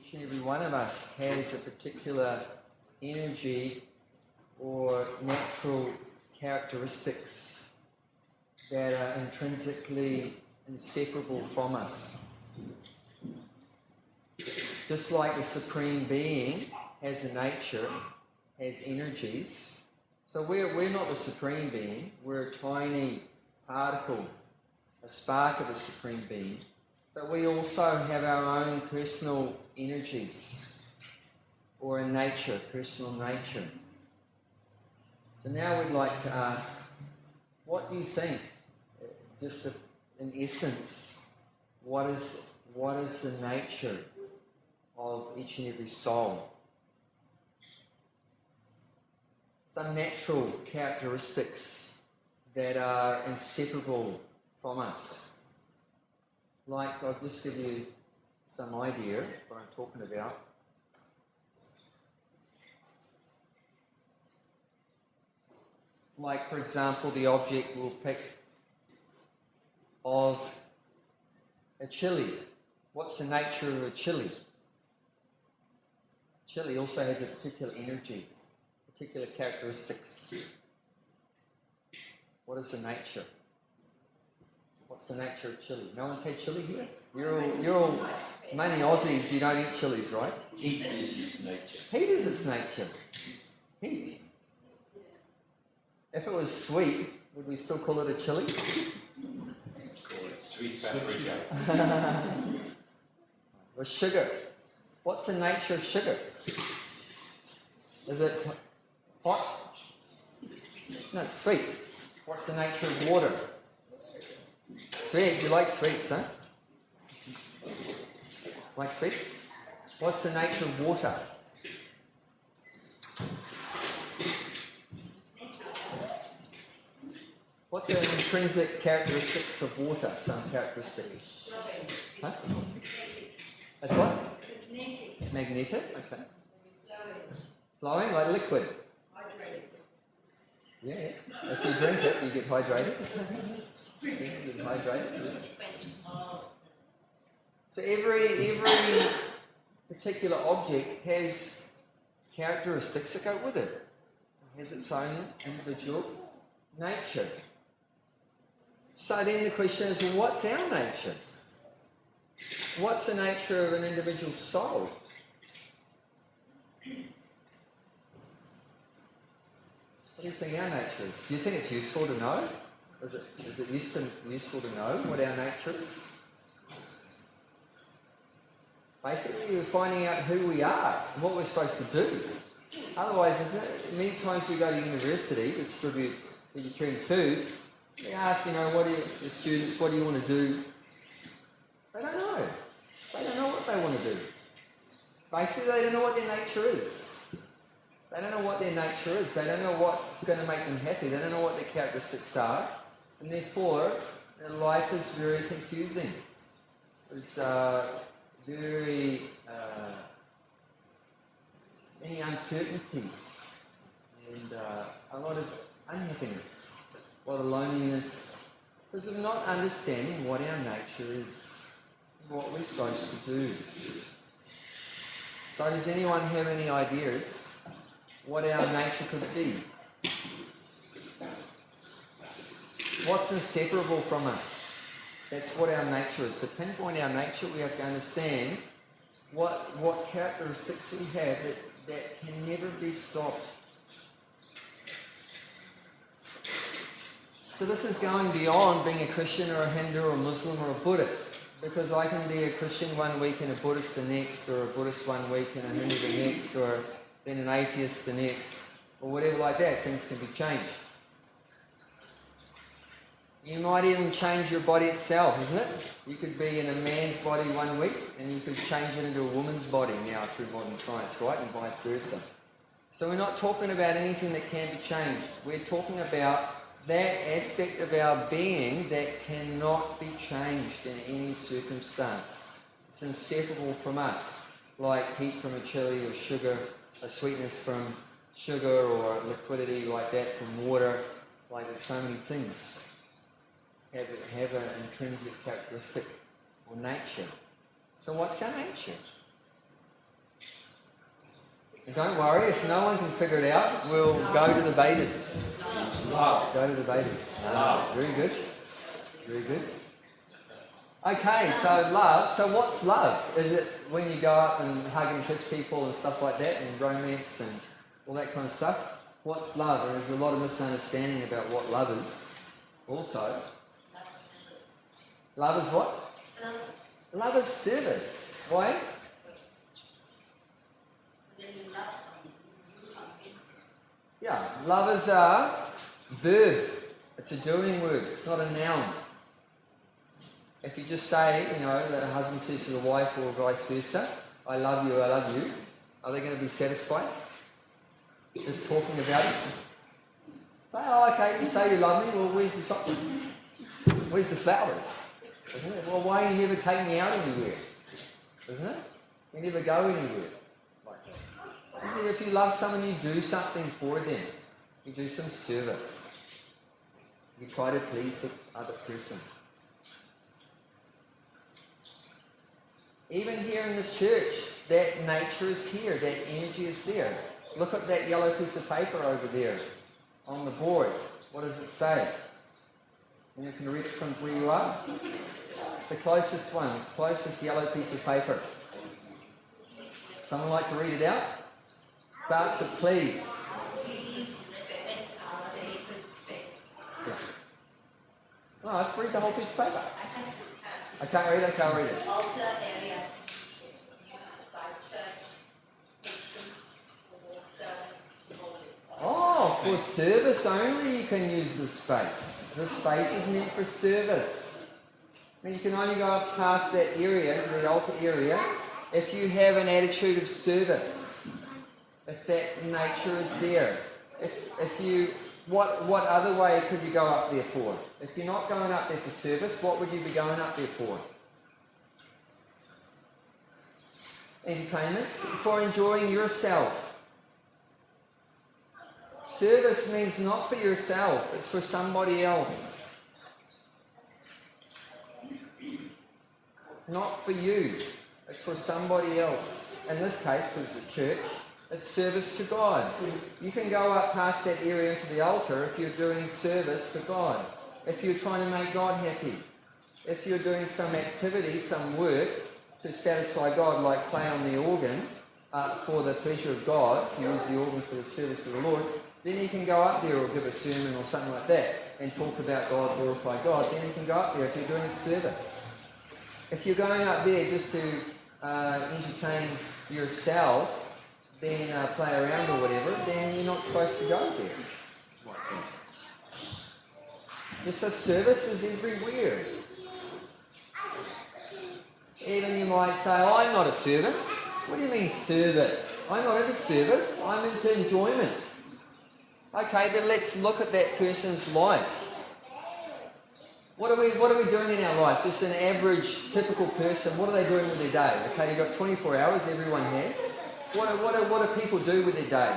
Each and every one of us has a particular energy or natural characteristics that are intrinsically inseparable from us. Just like the Supreme Being has a nature, has energies, so we're not the Supreme Being, we're a tiny particle, a spark of the Supreme Being, but we also have our own personal energies, or a nature, personal nature. So now we'd like to ask, what do you think, just in essence, what is the nature of each and every soul? Some natural characteristics that are inseparable from us. Like, I'll just give you some idea of what I'm talking about. Like, for example, the object we'll pick of a chili. What's the nature of a chili? Chili also has a particular energy, particular characteristics. What is the nature? What's the nature of chili? No one's had chili here? You're all mainly Aussies, you don't eat chilies, right? Heat is its nature. Heat is its nature. Heat. If it was sweet, would we still call it a chili? Call it sweet paprika. Or sugar. What's the nature of sugar? Is it hot? No, it's sweet. What's the nature of water? Sweet. You like sweets, huh? Like sweets? What's the nature of water? What's the intrinsic characteristics of water? Some characteristics. Huh? That's what? Magnetic. Magnetic? Okay. Flowing, like liquid. Hydrated. Yeah. If you drink it, you get hydrated. You get hydrated. So every particular object has characteristics that go with it. It has its own individual nature. So then the question is, well, what's our nature? What's the nature of an individual soul? What do you think our nature is? Do you think it's useful to know? Is it useful to know what our nature is? Basically, we're finding out who we are and what we're supposed to do. Otherwise, many times we go to university, distribute vegetarian food, they ask, the students, what do you want to do? They don't know. They don't know what they want to do. Basically, they don't know what their nature is. They don't know what their nature is. They don't know what's going to make them happy. They don't know what their characteristics are. And therefore, their life is very confusing. There's very many uncertainties and a lot of unhappiness, a lot of loneliness, because of not understanding what our nature is, what we're supposed to do. So does anyone have any ideas what our nature could be? What's inseparable from us? That's what our nature is. To pinpoint our nature, we have to understand what characteristics we have that can never be stopped. So this is going beyond being a Christian or a Hindu or a Muslim or a Buddhist, because I can be a Christian one week and a Buddhist the next, or a Buddhist one week and a Hindu the next, or then an atheist the next, or whatever like that. Things can be changed. You might even change your body itself, isn't it? You could be in a man's body one week and you could change it into a woman's body now through modern science, right? And vice versa. So we're not talking about anything that can be changed. We're talking about that aspect of our being that cannot be changed in any circumstance. It's inseparable from us, like heat from a chili or sugar, a sweetness from sugar, or liquidity like that from water. Like there's so many things have an intrinsic characteristic or nature. So what's our nature? And don't worry, if no one can figure it out, we'll go to the Vedas. Love. Go to the Vedas. Love. Very good. Very good. Okay, so love. So what's love? Is it when you go up and hug and kiss people and stuff like that, and romance and all that kind of stuff? What's love? And there's a lot of misunderstanding about what love is. Also, love is what? Love is service. Why? Yeah, love is a verb. It's a doing word. It's not a noun. If you just say, that a husband says to the wife or vice versa, I love you, are they going to be satisfied? Just talking about it? Say, oh, okay, you say you love me, well, where's the chocolate? Where's the flowers? Isn't it? Well, why you never take me out anywhere? Isn't it? You never go anywhere. If you love someone, you do something for them. You do some service. You try to please the other person. Even here in the church, that nature is here, that energy is there. Look at that yellow piece of paper over there on the board. What does it say? And you can read it from where you are. The closest one, closest yellow piece of paper. Someone like to read it out? Starts with please. Please respect our sacred space. Yeah. No, let's read the whole piece of paper. I can't read it, I'll read it. Altar area to be used by church, patrons, for service, holy. Oh, for service only you can use this space. This space is meant for service. I mean, you can only go up past that area, the altar area, if you have an attitude of service. If that nature is there. If you, what other way could you go up there for? If you're not going up there for service, what would you be going up there for? Entertainment? For enjoying yourself. Service means not for yourself, it's for somebody else. Not for you, it's for somebody else. In this case, because it's a church, it's service to God. You can go up past that area into the altar if you're doing service to God. If you're trying to make God happy. If you're doing some activity, some work to satisfy God, like play on the organ for the pleasure of God, to use the organ for the service of the Lord, then you can go up there or give a sermon or something like that and talk about God, glorify God. Then you can go up there if you're doing service. If you're going up there just to entertain yourself, then play around or whatever, then you're not supposed to go there. Just a service is everywhere. Even you might say, oh, I'm not a servant. What do you mean service? I'm not into service, I'm into enjoyment. Okay, then let's look at that person's life. What are we doing in our life? Just an average, typical person, what are they doing with their day? Okay, you've got 24 hours, everyone has. What do people do with their day?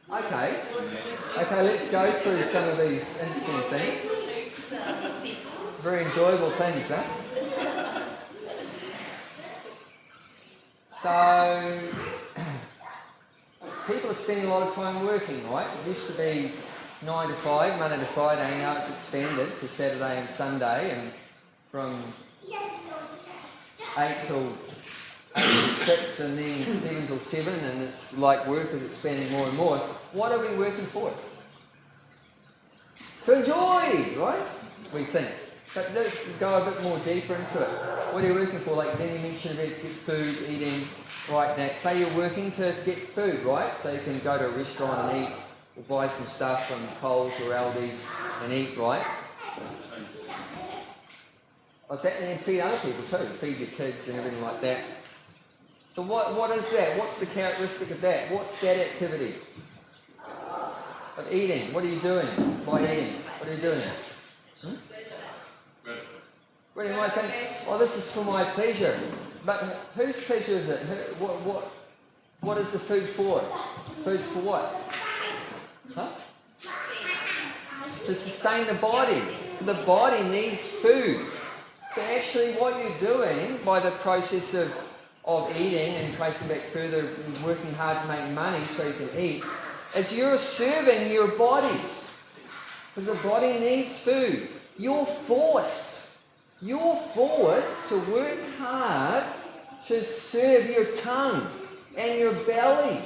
Okay, let's go through some of these interesting things. Very enjoyable things, huh? So, people are spending a lot of time working, right? It used to be 9 to 5, Monday to Friday, now it's expanded to Saturday and Sunday, and from 8 till 6 and then 7 till 7, and it's like work is expanding more and more. What are we working for? To enjoy, right? We think. But let's go a bit more deeper into it. What are you working for? Like then you mentioned about get food, eating, right? That say you're working to get food, right? So you can go to a restaurant and eat, or buy some stuff from Coles or Aldi and eat, right? What's that? And then feed other people too. Feed your kids and everything like that. So what is that? What's the characteristic of that? What's that activity? Of eating. What are you doing by eating? What are you doing? What do you might think? Oh, this is for my pleasure. But whose pleasure is it? What is the food for? Food's for what? Huh? To sustain the body. The body needs food. So actually what you're doing by the process of eating and tracing back further, working hard to make money so you can eat, is you're serving your body. Because the body needs food. You're forced to work hard to serve your tongue and your belly.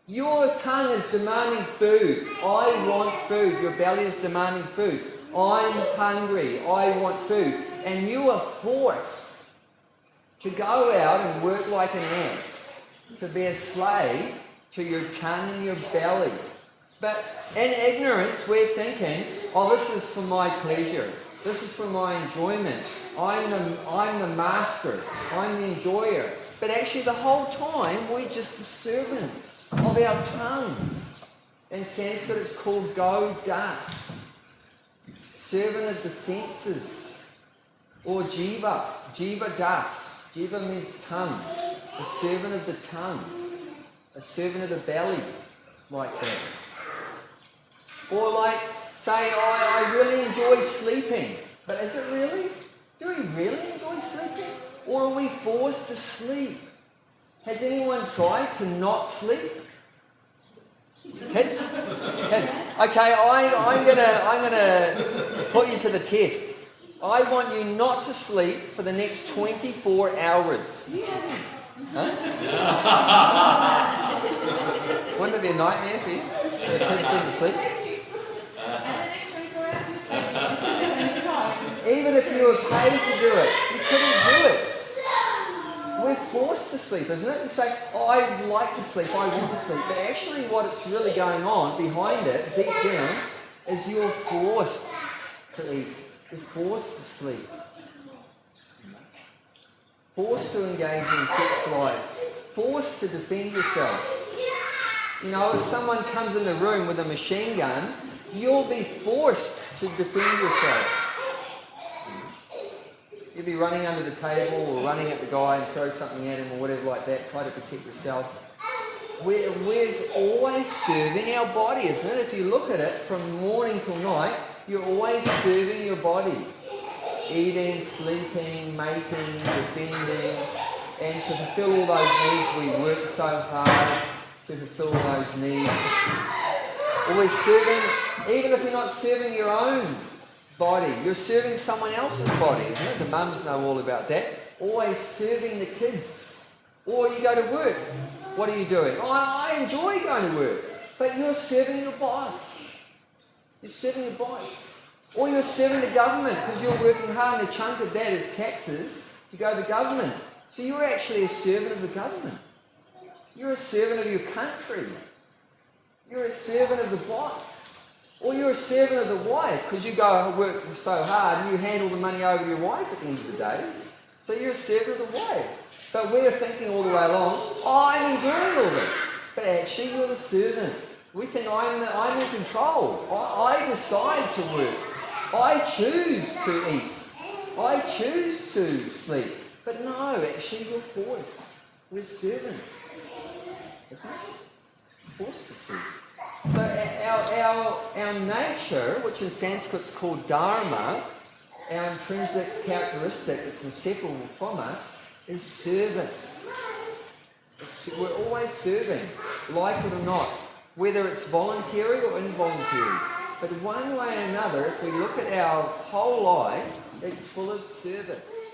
Your tongue is demanding food. I want food. Your belly is demanding food. I'm hungry. I want food. And you are forced to go out and work like an ass, to be a slave to your tongue and your belly. But in ignorance, we're thinking, oh, this is for my pleasure. This is for my enjoyment. I'm the master. I'm the enjoyer. But actually the whole time, we're just a servant of our tongue. In Sanskrit, it's called go das. Servant of the senses. Or jiva. Jiva das. Jiva means tongue. A servant of the tongue. A servant of the belly. Like that. Or like, say, I really enjoy sleeping. But is it really? Do we really enjoy sleeping? Or are we forced to sleep? Has anyone tried to not sleep? Kids? Okay, I'm gonna put you to the test. I want you not to sleep for the next 24 hours. Huh? Wouldn't it be a nightmare for you? The kids didn't sleep? Even if you were paid to do it, you couldn't do it. We're forced to sleep, isn't it? You say, oh, I like to sleep, I want to sleep. But actually what's really going on behind it, deep down, is you're forced to eat. You're forced to sleep. Forced to engage in sex life. Forced to defend yourself. You know, if someone comes in the room with a machine gun, you'll be forced to defend yourself. You'll be running under the table or running at the guy and throw something at him or whatever like that, try to protect yourself. We're always serving our body, isn't it? If you look at it from morning till night, you're always serving your body. Eating, sleeping, mating, defending, and to fulfill all those needs we work so hard to fulfill those needs. Always serving, even if you're not serving your own body, you're serving someone else's body, isn't it? The mums know all about that. Always serving the kids. Or you go to work. What are you doing? Oh, I enjoy going to work. But you're serving your boss. You're serving your boss. Or you're serving the government because you're working hard and a chunk of that is taxes to go to the government. So you're actually a servant of the government. You're a servant of your country. You're a servant of the boss. Or you're a servant of the wife because you go and work so hard and you hand all the money over to your wife at the end of the day. So you're a servant of the wife. But we're thinking all the way along, oh, I'm enjoying all this. But actually you're the servant. We think I'm in control. I decide to work. I choose to eat. I choose to sleep. But no, actually you're forced. We're servants. Isn't it? Forced to sleep. So our nature, which in Sanskrit is called dharma, our intrinsic characteristic that's inseparable from us, is service. We're always serving, like it or not, whether it's voluntary or involuntary. But one way or another, if we look at our whole life, it's full of service.